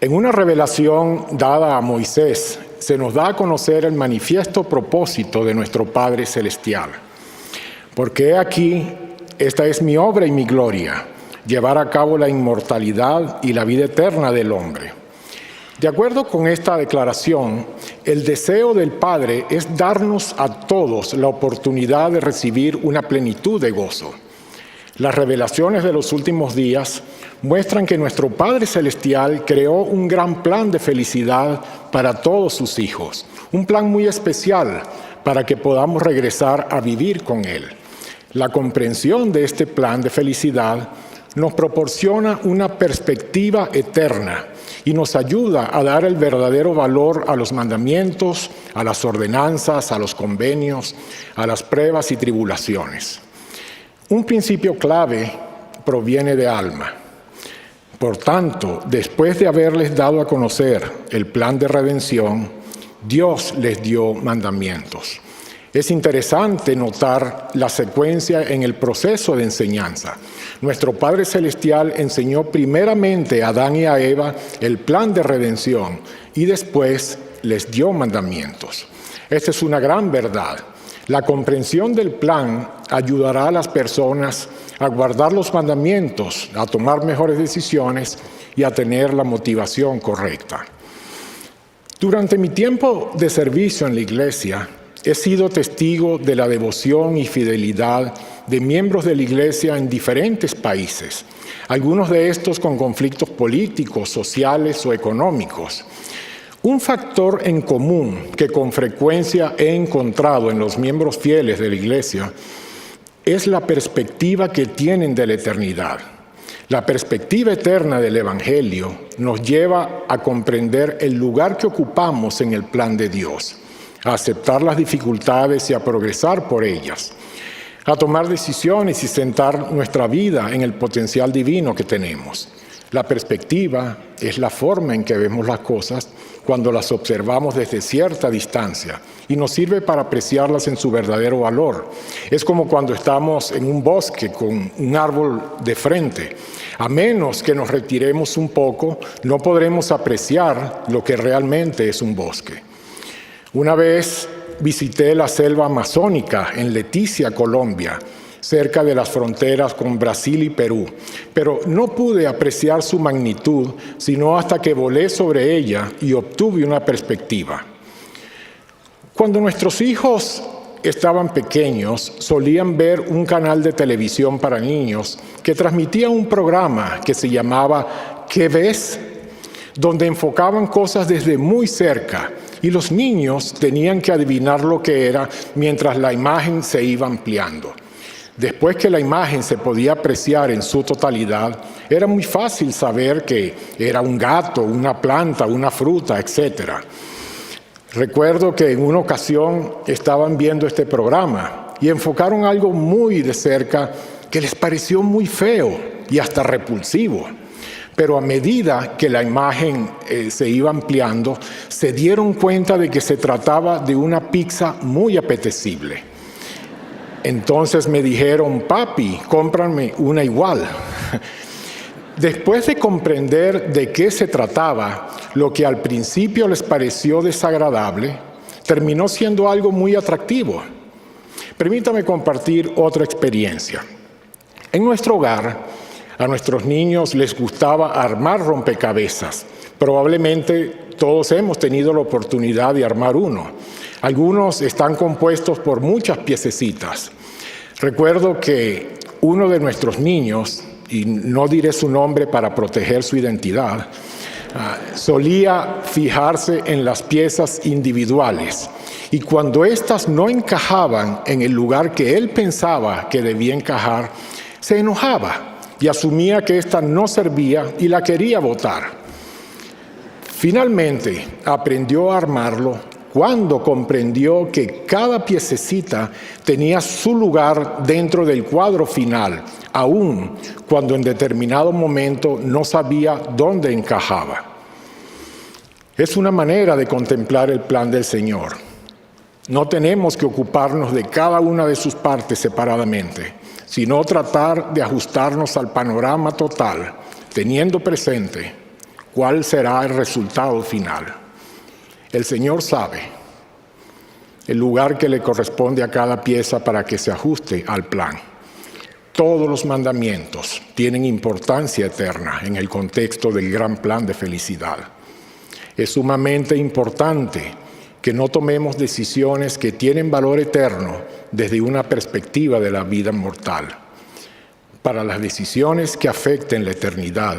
En una revelación dada a Moisés, se nos da a conocer el manifiesto propósito de nuestro Padre Celestial. Porque he aquí, esta es mi obra y mi gloria, llevar a cabo la inmortalidad y la vida eterna del hombre. De acuerdo con esta declaración, el deseo del Padre es darnos a todos la oportunidad de recibir una plenitud de gozo. Las revelaciones de los últimos días muestran que nuestro Padre Celestial creó un gran plan de felicidad para todos sus hijos, un plan muy especial para que podamos regresar a vivir con Él. La comprensión de este plan de felicidad nos proporciona una perspectiva eterna y nos ayuda a dar el verdadero valor a los mandamientos, a las ordenanzas, a los convenios, a las pruebas y tribulaciones. Un principio clave proviene de Alma. Por tanto, después de haberles dado a conocer el plan de redención, Dios les dio mandamientos. Es interesante notar la secuencia en el proceso de enseñanza. Nuestro Padre Celestial enseñó primeramente a Adán y a Eva el plan de redención y después les dio mandamientos. Esta es una gran verdad. La comprensión del plan ayudará a las personas a guardar los mandamientos, a tomar mejores decisiones y a tener la motivación correcta. Durante mi tiempo de servicio en la iglesia, he sido testigo de la devoción y fidelidad de miembros de la iglesia en diferentes países, algunos de estos con conflictos políticos, sociales o económicos. Un factor en común que con frecuencia he encontrado en los miembros fieles de la iglesia es la perspectiva que tienen de la eternidad. La perspectiva eterna del Evangelio nos lleva a comprender el lugar que ocupamos en el plan de Dios, a aceptar las dificultades y a progresar por ellas, a tomar decisiones y centrar nuestra vida en el potencial divino que tenemos. La perspectiva es la forma en que vemos las cosas cuando las observamos desde cierta distancia y nos sirve para apreciarlas en su verdadero valor. Es como cuando estamos en un bosque con un árbol de frente. A menos que nos retiremos un poco, no podremos apreciar lo que realmente es un bosque. Una vez visité la selva amazónica en Leticia, Colombia, cerca de las fronteras con Brasil y Perú, pero no pude apreciar su magnitud sino hasta que volé sobre ella y obtuve una perspectiva. Cuando nuestros hijos estaban pequeños, solían ver un canal de televisión para niños que transmitía un programa que se llamaba ¿Qué ves?, donde enfocaban cosas desde muy cerca y los niños tenían que adivinar lo que era mientras la imagen se iba ampliando. Después que la imagen se podía apreciar en su totalidad, era muy fácil saber que era un gato, una planta, una fruta, etc. Recuerdo que en una ocasión estaban viendo este programa y enfocaron algo muy de cerca que les pareció muy feo y hasta repulsivo. Pero a medida que la imagen se iba ampliando, se dieron cuenta de que se trataba de una pizza muy apetecible. Entonces me dijeron, papi, cómprame una igual. Después de comprender de qué se trataba, lo que al principio les pareció desagradable, terminó siendo algo muy atractivo. Permítame compartir otra experiencia. En nuestro hogar, a nuestros niños les gustaba armar rompecabezas. Probablemente todos hemos tenido la oportunidad de armar uno. Algunos están compuestos por muchas piececitas. Recuerdo que uno de nuestros niños, y no diré su nombre para proteger su identidad, solía fijarse en las piezas individuales. Y cuando éstas no encajaban en el lugar que él pensaba que debía encajar, se enojaba y asumía que ésta no servía y la quería botar. Finalmente aprendió a armarlo cuando comprendió que cada piececita tenía su lugar dentro del cuadro final, aun cuando en determinado momento no sabía dónde encajaba. Es una manera de contemplar el plan del Señor. No tenemos que ocuparnos de cada una de sus partes separadamente, sino tratar de ajustarnos al panorama total, teniendo presente cuál será el resultado final. El Señor sabe el lugar que le corresponde a cada pieza para que se ajuste al plan. Todos los mandamientos tienen importancia eterna en el contexto del gran plan de felicidad. Es sumamente importante que no tomemos decisiones que tienen valor eterno desde una perspectiva de la vida mortal. Para las decisiones que afecten la eternidad,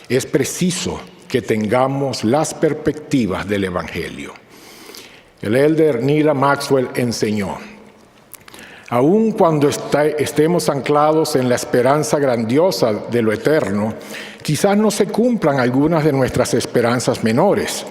es preciso que tengamos las perspectivas del Evangelio. El elder Neal Maxwell enseñó: aun cuando estemos anclados en la esperanza grandiosa de lo eterno, quizás no se cumplan algunas de nuestras esperanzas menores.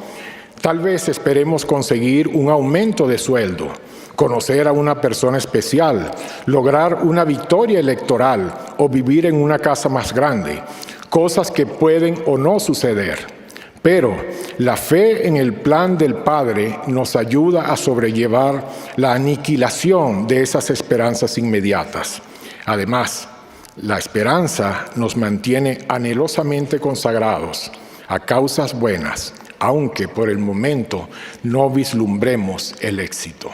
Tal vez esperemos conseguir un aumento de sueldo, conocer a una persona especial, lograr una victoria electoral o vivir en una casa más grande, cosas que pueden o no suceder. Pero la fe en el plan del Padre nos ayuda a sobrellevar la aniquilación de esas esperanzas inmediatas. Además, la esperanza nos mantiene anhelosamente consagrados a causas buenas, aunque por el momento no vislumbremos el éxito.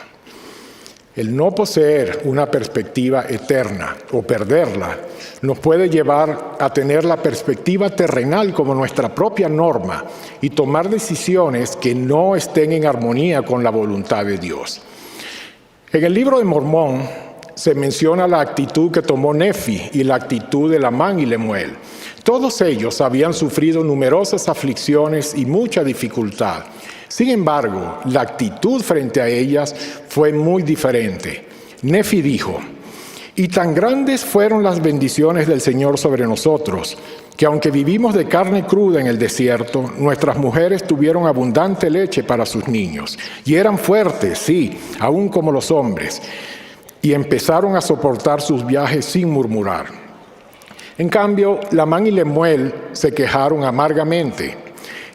El no poseer una perspectiva eterna o perderla nos puede llevar a tener la perspectiva terrenal como nuestra propia norma y tomar decisiones que no estén en armonía con la voluntad de Dios. En el libro de Mormón se menciona la actitud que tomó Nefi y la actitud de Lamán y Lemuel. Todos ellos habían sufrido numerosas aflicciones y mucha dificultad. Sin embargo, la actitud frente a ellas fue muy diferente. Nefi dijo: y tan grandes fueron las bendiciones del Señor sobre nosotros, que aunque vivimos de carne cruda en el desierto, nuestras mujeres tuvieron abundante leche para sus niños, y eran fuertes, sí, aún como los hombres, y empezaron a soportar sus viajes sin murmurar. En cambio, Lamán y Lemuel se quejaron amargamente.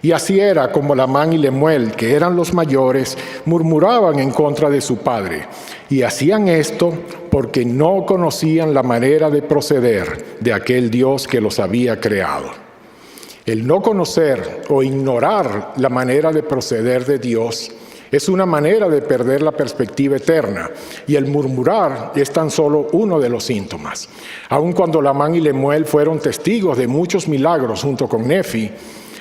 Y así era como Lamán y Lemuel, que eran los mayores, murmuraban en contra de su padre. Y hacían esto porque no conocían la manera de proceder de aquel Dios que los había creado. El no conocer o ignorar la manera de proceder de Dios es una manera de perder la perspectiva eterna, y el murmurar es tan solo uno de los síntomas. Aun cuando Lamán y Lemuel fueron testigos de muchos milagros junto con Nefi,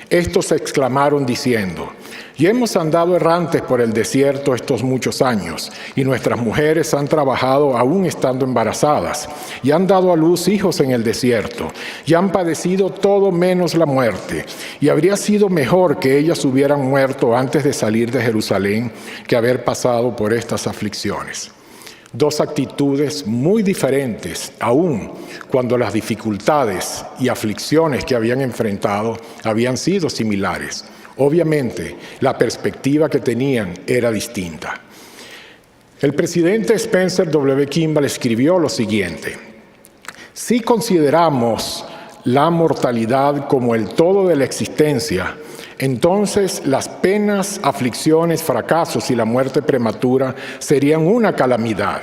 estos exclamaron diciendo: y hemos andado errantes por el desierto estos muchos años, y nuestras mujeres han trabajado aún estando embarazadas, y han dado a luz hijos en el desierto, y han padecido todo menos la muerte. Y habría sido mejor que ellas hubieran muerto antes de salir de Jerusalén que haber pasado por estas aflicciones. Dos actitudes muy diferentes, aún cuando las dificultades y aflicciones que habían enfrentado habían sido similares. Obviamente, la perspectiva que tenían era distinta. El presidente Spencer W. Kimball escribió lo siguiente: si consideramos la mortalidad como el todo de la existencia, entonces las penas, aflicciones, fracasos y la muerte prematura serían una calamidad.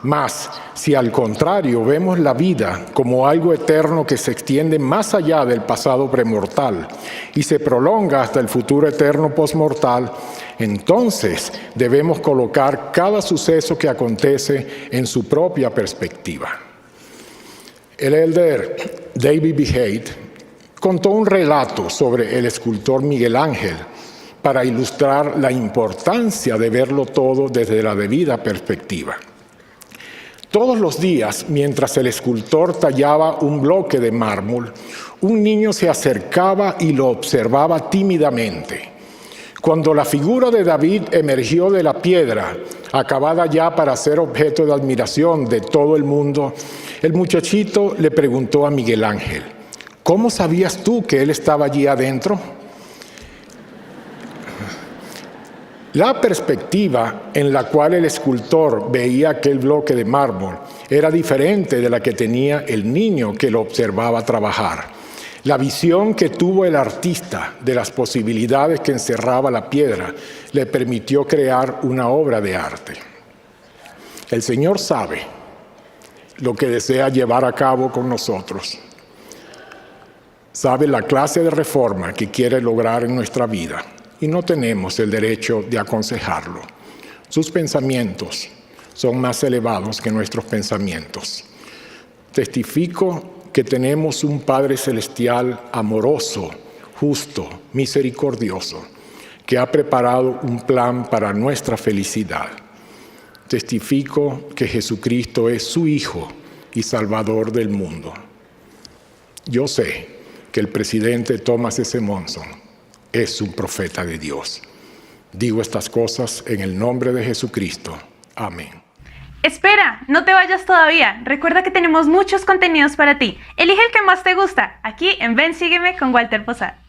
Mas, si al contrario vemos la vida como algo eterno que se extiende más allá del pasado premortal y se prolonga hasta el futuro eterno postmortal, entonces debemos colocar cada suceso que acontece en su propia perspectiva. El elder David B. Haight contó un relato sobre el escultor Miguel Ángel para ilustrar la importancia de verlo todo desde la debida perspectiva. Todos los días, mientras el escultor tallaba un bloque de mármol, un niño se acercaba y lo observaba tímidamente. Cuando la figura de David emergió de la piedra, acabada ya para ser objeto de admiración de todo el mundo, el muchachito le preguntó a Miguel Ángel: ¿cómo sabías tú que él estaba allí adentro? La perspectiva en la cual el escultor veía aquel bloque de mármol era diferente de la que tenía el niño que lo observaba trabajar. La visión que tuvo el artista de las posibilidades que encerraba la piedra le permitió crear una obra de arte. El Señor sabe lo que desea llevar a cabo con nosotros. sabe la clase de reforma que quiere lograr en nuestra vida y no tenemos el derecho de aconsejarlo. Sus pensamientos son más elevados que nuestros pensamientos. Testifico que tenemos un Padre Celestial amoroso, justo, misericordioso, que ha preparado un plan para nuestra felicidad. Testifico que Jesucristo es su Hijo y Salvador del mundo. Yo sé que el presidente Thomas S. Monson es un profeta de Dios. Digo estas cosas en el nombre de Jesucristo. Amén. Espera, no te vayas todavía. Recuerda que tenemos muchos contenidos para ti. Elige el que más te gusta, aquí en Ven, Sígueme con Walter Posada.